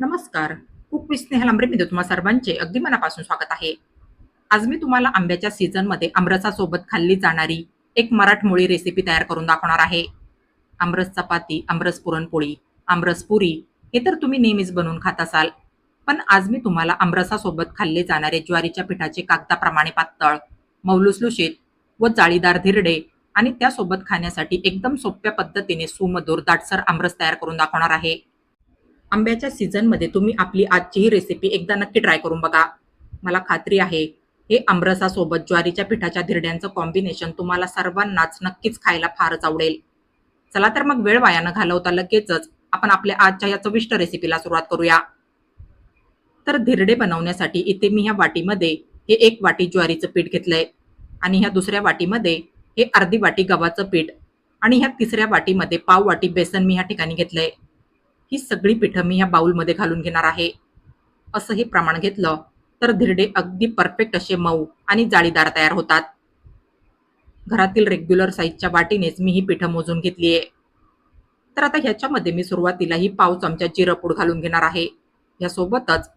नमस्कार. Cook with Snehal आमरेमध्ये तुम्हा सर्वांचे अगदी मनापासून स्वागत आहे. आज मी तुम्हाला आंब्याच्या सीझनमध्ये आमरसासोबत खाल्ली जाणारी एक मराठमोळी रेसिपी तयार करून दाखवणार आहे. आमरस चपाती, आमरस पुरणपोळी, आमरस पुरी हे तर तुम्ही नेहमीच बनवून खात असाल. पण आज मी तुम्हाला आमरसासोबत खाल्ले जाणारे ज्वारीच्या पिठाचे कागदाप्रमाणे पातळ, मऊलुसलुशीत व जाळीदार धिरडे आणि त्यासोबत खाण्यासाठी एकदम सोप्या पद्धतीने सुमधुर दाटसर आमरस तयार करून दाखवणार आहे. आंब्याच्या सीझनमध्ये तुम्ही आपली आजची ही रेसिपी एकदा नक्की ट्राय करून बघा. मला खात्री आहे, हे आमरसासोबत ज्वारीच्या पिठाच्या धिरड्यांचं कॉम्बिनेशन तुम्हाला सर्वांनाच नक्कीच खायला फारच आवडेल. चला तर मग वेळ वाया न घालवता लगेचच आपण आपल्या आजच्या या चविष्ट रेसिपीला सुरुवात करूया. तर धिरडे बनवण्यासाठी इथे मी ह्या वाटीमध्ये हे 1 वाटी ज्वारीचं पीठ घेतलंय आणि ह्या दुसऱ्या वाटीमध्ये हे अर्धी वाटी गव्हाचं पीठ आणि ह्या तिसऱ्या वाटीमध्ये पाव वाटी बेसन मी ह्या ठिकाणी घेतलंय. ही सगळी पिठं मी ह्या बाउलमध्ये घालून घेणार आहे. असं हे प्रमाण घेतलं तर धिरडे अगदी परफेक्ट असे मऊ आणि जाळीदार तयार होतात. घरातील रेग्युलर साईजच्या वाटीनेच मी ही पिठं मोजून घेतली आहे. तर आता ह्याच्यामध्ये मी सुरुवातीला ही पाव चमचा जिरं पूड घालून घेणार आहे. यासोबतच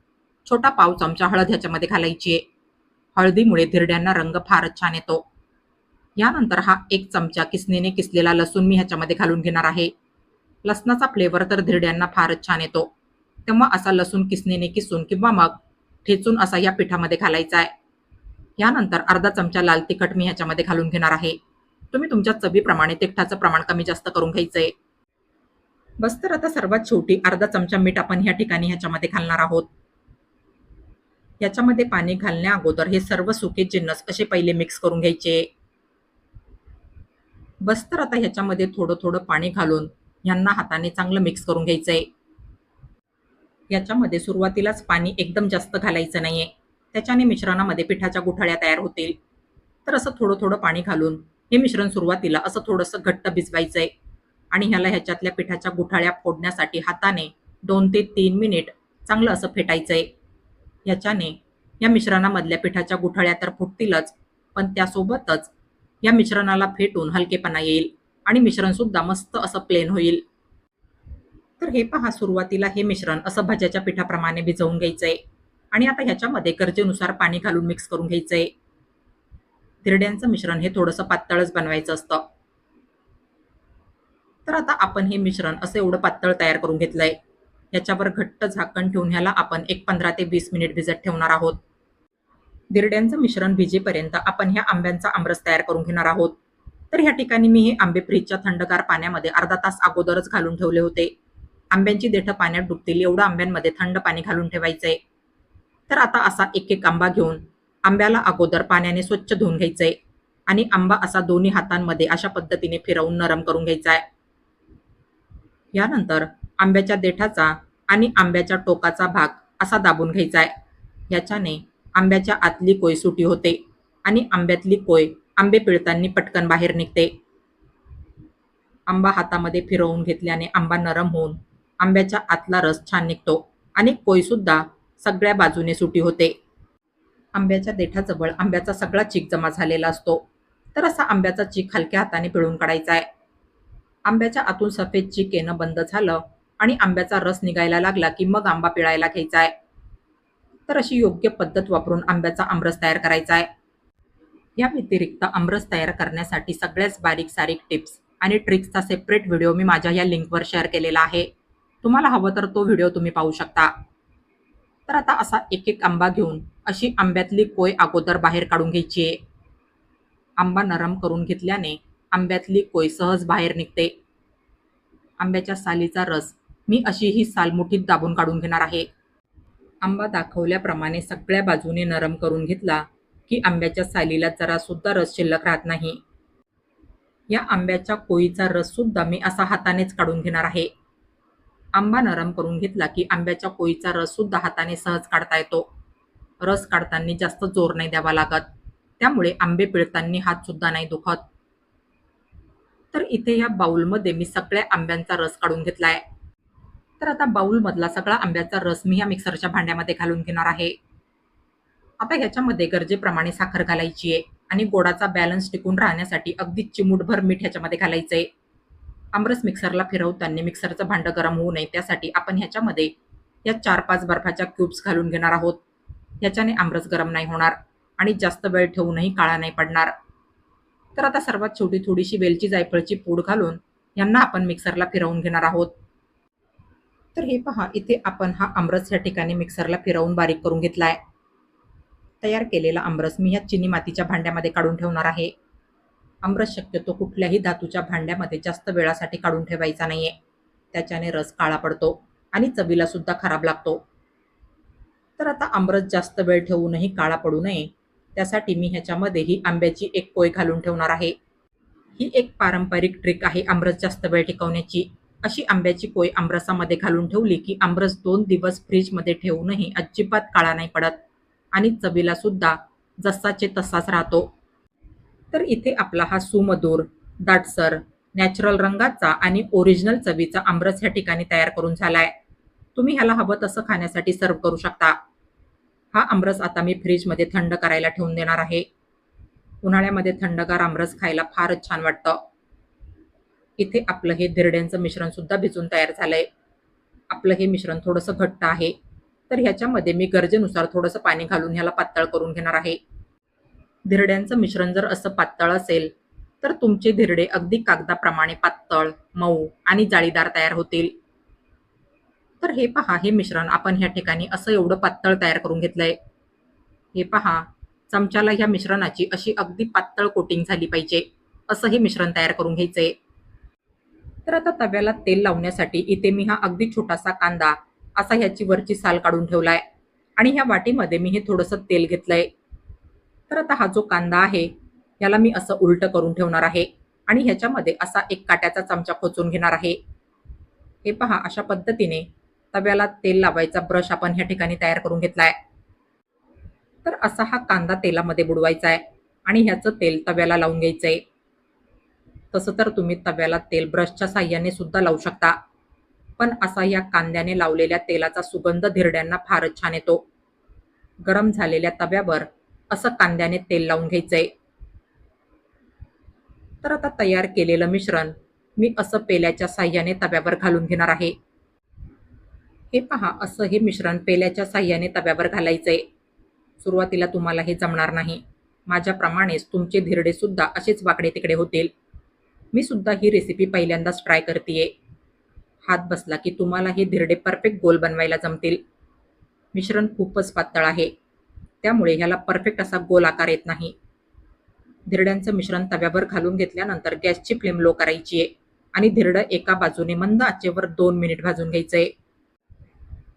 छोटा पाव चमचा हळद ह्याच्यामध्ये घालायची आहे. हळदीमुळे धिरड्यांना रंग फारच छान येतो. यानंतर हा 1 चमचा किसणीने किसलेला लसूण मी ह्याच्यामध्ये घालून घेणार आहे. लसणाचा फ्लेवर तर धिरड्यांना फारच छान येतो. तेव्हा असा लसूण किसणीने किसून किंवा मग ठेचून असा या पिठामध्ये घालायचा आहे. यानंतर अर्धा चमचा लाल तिखट मी ह्याच्यामध्ये घालून घेणार आहे. तुम्ही तुमच्या चवीप्रमाणे तिखटाचं प्रमाण कमी जास्त करून घ्यायचंय. बस तर आता सर्वात शेवटी अर्धा चमचा मीठ आपण ह्या ठिकाणी ह्याच्यामध्ये घालणार आहोत. याच्यामध्ये पाणी घालण्या अगोदर हे सर्व सुके जिन्नस असे पहिले मिक्स करून घ्यायचे. बस तर आता ह्याच्यामध्ये थोडं थोडं पाणी घालून ह्यांना हाताने चांगलं मिक्स करून घ्यायचंय. याच्यामध्ये सुरुवातीलाच पाणी एकदम जास्त घालायचं नाहीये. त्याच्याने मिश्रणामध्ये पिठाच्या गुठळ्या तयार होतील. तर असं थोडं थोडं पाणी घालून हे मिश्रण सुरुवातीला असं थोडंसं घट्ट भिजवायचंय आणि ह्याला ह्याच्यातल्या पिठाच्या गुठळ्या फोडण्यासाठी हाताने 2 ते 3 मिनिट चांगलं असं फेटायचंय. याच्याने या मिश्रणामधल्या पिठाच्या गुठळ्या तर फुटतीलच, पण त्यासोबतच या मिश्रणाला फेटून हलकेपणा येईल आणि मिश्रण सुद्धा मस्त असं प्लेन होईल. तर हे पहा, सुरुवातीला हे मिश्रण असं भज्याच्या पिठाप्रमाणे भिजवून घ्यायचंय आणि आता ह्याच्यामध्ये गरजेनुसार पाणी घालून मिक्स करून घ्यायचंय. धिरड्यांचं मिश्रण हे थोडंसं पातळच बनवायचं असतं. तर आता आपण हे मिश्रण असं एवढं पातळ तयार करून घेतलंय. याच्यावर घट्ट झाकण ठेवून ह्याला आपण एक 15 ते 20 मिनिट भिजत ठेवणार आहोत. धिरड्यांचं मिश्रण भिजेपर्यंत आपण ह्या आंब्यांचा आमरस तयार करून घेणार आहोत. तर ह्या ठिकाणी मी हे आंबे फ्रीजच्या थंडगार पाण्यामध्ये अर्धा तास अगोदरच घालून ठेवले होते. आंब्यांची देठं पाण्यात डुबतील एवढं आंब्यांमध्ये थंड पाणी घालून ठेवायचंय. तर आता असा एक एक आंबा घेऊन आंब्याला अगोदर पाण्याने स्वच्छ धुवून घ्यायचंय आणि आंबा असा दोन्ही हातांमध्ये अशा पद्धतीने फिरवून नरम करून घ्यायचा आहे. यानंतर आंब्याच्या देठाचा आणि आंब्याच्या टोकाचा भाग असा दाबून घ्यायचा आहे. याच्याने आंब्याच्या आतली कोय सुटी होते आणि आंब्यातली कोय आंबे पिळताना पटकन बाहेर निघते. आंबा हातामध्ये फिरवून घेतल्याने आंबा नरम होऊन आंब्याच्या आतला रस छान निघतो आणि कोय सुद्धा सगळ्या बाजूने सुटी होते. आंब्याच्या देठाजवळ आंब्याचा सगळा चीक जमा झालेला असतो. तर असा आंब्याचा चीक हलक्या हाताने पिळून काढायचा आहे. आंब्याच्या आतून सफेद चीक येणं बंद झालं आणि आंब्याचा रस निघायला लागला की मग आंबा पिळायला घ्यायचा आहे. तर अशी योग्य पद्धत वापरून आंब्याचा आमरस तयार करायचा आहे. या व्यतिरिक्त आमरस तयार करण्यासाठी सगळ्याच बारीक सारीक टिप्स आणि ट्रिक्सचा सेपरेट व्हिडिओ मी माझ्या या लिंकवर शेअर केलेला आहे. तुम्हाला हवं तर तो व्हिडिओ तुम्ही पाहू शकता. तर आता असा एक एक आंबा घेऊन अशी आंब्यातली कोय अगोदर बाहेर काढून घ्यायची आहे. आंबा नरम करून घेतल्याने आंब्यातली कोय सहज बाहेर निघते. आंब्याच्या सालीचा रस मी अशी ही साल मुठीत दाबून काढून घेणार आहे. आंबा दाखवल्याप्रमाणे सगळ्या बाजूने नरम करून घेतला की आंब्याच्या सालीला जरा सुद्धा रस शिल्लक राहत नाही. या आंब्याच्या कोयीचा रस सुद्धा मी असा हातानेच काढून घेणार आहे. आंबा नरम करून घेतला की आंब्याच्या कोयीचा रस सुद्धा हाताने सहज काढता येतो. रस काढताना जास्त जोर नाही द्यावा लागत, त्यामुळे आंबे पिळताना हात सुद्धा नाही दुखत. तर इथे या बाउलमध्ये मी सगळ्या आंब्यांचा रस काढून घेतलाय. तर आता बाउलमधला सगळा आंब्याचा रस मी या मिक्सरच्या भांड्यामध्ये घालून घेणार आहे. आता ह्याच्यामध्ये गरजेप्रमाणे साखर घालायची आहे आणि गोडाचा बॅलन्स टिकून राहण्यासाठी अगदी चिमूटभर मीठ ह्याच्यामध्ये घालायचंय. आमरस मिक्सरला फिरवताना मिक्सरचं भांडं गरम होऊ नये त्यासाठी आपण ह्याच्यामध्ये या 4-5 बर्फाच्या क्यूब्स घालून घेणार आहोत. याच्याने आमरस गरम नाही होणार आणि जास्त वेळ ठेवूनही काळा नाही पडणार. तर आता सर्वात शेवटी थोडीशी वेलची जायफळची पूड घालून यांना आपण मिक्सरला फिरवून घेणार आहोत. तर हे पहा, इथे आपण हा आमरस या ठिकाणी मिक्सरला फिरवून बारीक करून घेतलाय. तयार केलेला आमरस मी ह्या चिनी मातीच्या भांड्यामध्ये काढून ठेवणार आहे. आमरस शक्यतो कुठल्याही धातूच्या भांड्यामध्ये जास्त वेळासाठी काढून ठेवायचा नाहीये. त्याच्याने रस काळा पडतो आणि चवीला सुद्धा खराब लागतो. तर आता आमरस जास्त वेळ ठेवूनही काळा पडू नये, त्यासाठी मी ह्याच्यामध्ये ही आंब्याची एक कोय घालून ठेवणार आहे. ही एक पारंपरिक ट्रिक आहे आमरस जास्त वेळ टिकवण्याची. अशी आंब्याची कोय आमरसामध्ये घालून ठेवली की आमरस 2 दिवस फ्रीजमध्ये ठेवूनही अजिबात काळा नाही पडत आणि चवीला सुद्धा जसाचे तसाच राहतो. तर इथे आपला हा सुमधुर, दाटसर, नॅचरल रंगाचा आणि ओरिजिनल चवीचा आमरस या ठिकाणी तयार करून झालाय. तुम्ही ह्याला हवं तसं खाण्यासाठी सर्व्ह करू शकता. हा आमरस आता मी फ्रीजमध्ये थंड करायला ठेवून देणार आहे. उन्हाळ्यामध्ये थंडगार आमरस खायला फारच छान वाटतं. इथे आपलं हे धिरड्यांचं मिश्रण सुद्धा भिजून तयार झालंय. आपलं हे मिश्रण थोडंसं घट्ट आहे, तर ह्याच्यामध्ये मी गरजेनुसार थोडंसं पाणी घालून ह्याला पातळ करून घेणार आहे. धिरड्यांचं मिश्रण जर असं पातळ असेल तर तुमचे धिरडे अगदी कागदाप्रमाणे पातळ, मऊ आणि जाळीदार तयार होतील. तर हे पहा, हे मिश्रण आपण ह्या ठिकाणी असं एवढं पातळ तयार करून घेतलंय. हे पहा, चमच्याला ह्या मिश्रणाची अशी अगदी पातळ कोटिंग झाली पाहिजे, असं हे मिश्रण तयार करून घ्यायचंय. तर आता तव्याला तेल लावण्यासाठी इथे मी हा अगदी छोटासा कांदा असा ह्याची वरची साल काढून ठेवलाय आणि ह्या वाटीमध्ये मी हे थोडंसं तेल घेतलंय. तर आता हा जो कांदा आहे याला मी असं उलटं करून ठेवणार आहे आणि ह्याच्यामध्ये असा एक काट्याचा चमचा खोचून घेणार आहे. हे पहा, अशा पद्धतीने तव्याला तेल लावायचा ब्रश आपण ह्या ठिकाणी तयार करून घेतलाय. तर असा हा कांदा तेलामध्ये बुडवायचा आहे आणि ह्याचं तेल तव्याला लावून घ्यायचंय. तसं तर तुम्ही तव्याला तेल ब्रशच्या साह्याने सुद्धा लावू शकता, पण असा या कांद्याने लावलेल्या तेलाचा सुगंध धिरड्यांना फारच छान येतो. गरम झालेल्या तव्यावर असं कांद्याने तेल लावून घ्यायचंय. तर आता तयार केलेलं मिश्रण मी असं पेल्याच्या साह्याने तव्यावर घालून घेणार आहे. हे पहा, असं हे मिश्रण पेल्याच्या साह्याने तव्यावर घालायचंय. सुरुवातीला तुम्हाला हे जमणार नाही. माझ्याप्रमाणेच तुमचे धिरडे सुद्धा असेच वाकडे तिकडे होतील. मी सुद्धा ही रेसिपी पहिल्यांदाच ट्राय करतेय. हात बसला की तुम्हाला हे धिरडे परफेक्ट गोल बनवायला जमतील. मिश्रण खूपच पातळ आहे, त्यामुळे ह्याला परफेक्ट असा गोल आकार येत नाही. धिरड्यांचं मिश्रण तव्यावर घालून घेतल्यानंतर गॅसची फ्लेम लो करायची आहे आणि धिरडं एका बाजूने मंद आचेवर 2 मिनिट भाजून घ्यायचंय.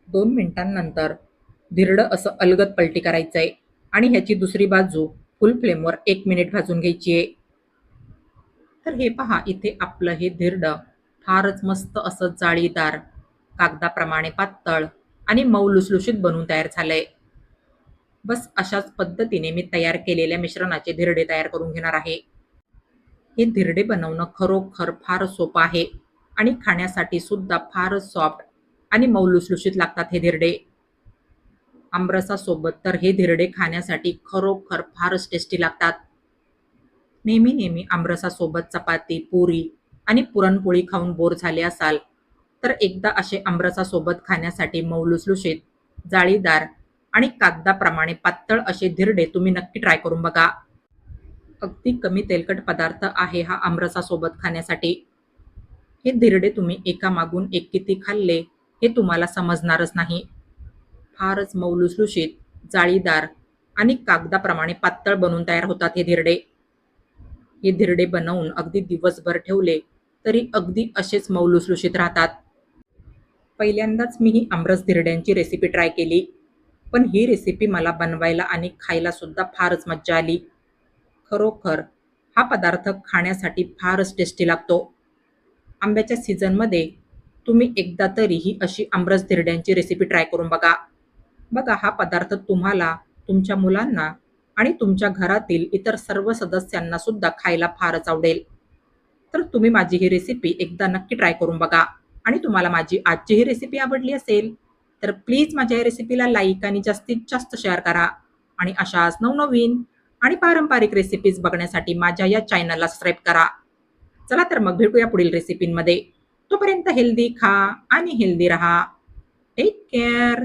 2 मिनिटांनंतर धिरडं असं अलगद पलटी करायचंय आणि ह्याची दुसरी बाजू फुल फ्लेमवर 1 मिनिट भाजून घ्यायची आहे. तर हे पहा, इथे आपलं हे धिरडं फारच मस्त असं जाळीदार, कागदाप्रमाणे पातळ आणि मऊ लुसलुशीत बनून तयार झालंय. बस अशाच पद्धतीने मी तयार केलेल्या मिश्रणाचे धिरडे तयार करून घेणार आहे. हे धिरडे बनवणं खरोखर फार सोपं आहे आणि खाण्यासाठी सुद्धा फारच सॉफ्ट आणि मऊ लुसलुशीत लागतात हे धिरडे. आमरसासोबत तर हे धिरडे खाण्यासाठी खरोखर फारच टेस्टी लागतात. नेहमी नेहमी आमरसासोबत चपाती, पुरी आणि पुरणपोळी खाऊन बोर झाले असाल तर एकदा असे आमरसासोबत खाण्यासाठी मऊ लुसलुशीत, जाळीदार आणि कागदाप्रमाणे पातळ असे धिरडे तुम्ही नक्की ट्राय करून बघा. अगदी कमी तेलकट पदार्थ आहे हा आमरसासोबत खाण्यासाठी. हे धिरडे तुम्ही एकामागून एक किती खाल्ले हे तुम्हाला समजणारच नाही. फारच मऊ लुसलुशीत, जाळीदार आणि कागदाप्रमाणे पातळ बनून तयार होतात हे धिरडे. हे धिरडे बनवून अगदी दिवसभर ठेवले तरी अगदी असेच मऊ लुसलुशीत राहतात. पहिल्यांदाच मी ही आमरस धिरड्यांची रेसिपी ट्राय केली, पण ही रेसिपी मला बनवायला आणि खायला सुद्धा फारच मज्जा आली. खरोखर हा पदार्थ खाण्यासाठी फारच टेस्टी लागतो. आंब्याच्या सीझनमध्ये तुम्ही एकदा तरी ही अशी आमरस धिरड्यांची रेसिपी ट्राय करून बघा. बघा, हा पदार्थ तुम्हाला, तुमच्या मुलांना आणि तुमच्या घरातील इतर सर्व सदस्यांना सुद्धा खायला फारच आवडेल. तर तुम्ही माझी ही रेसिपी एकदा नक्की ट्राय करून बघा आणि तुम्हाला माझी आजची ही रेसिपी आवडली असेल तर प्लीज माझ्या या रेसिपीला लाईक आणि जास्तीत जास्त शेअर करा आणि अशाच नवनवीन आणि पारंपरिक रेसिपीज बघण्यासाठी माझ्या या चॅनलला सबस्क्राईब करा. चला तर मग भेटूया पुढील रेसिपींमध्ये. तोपर्यंत हेल्दी खा आणि हेल्दी रहा. Take care.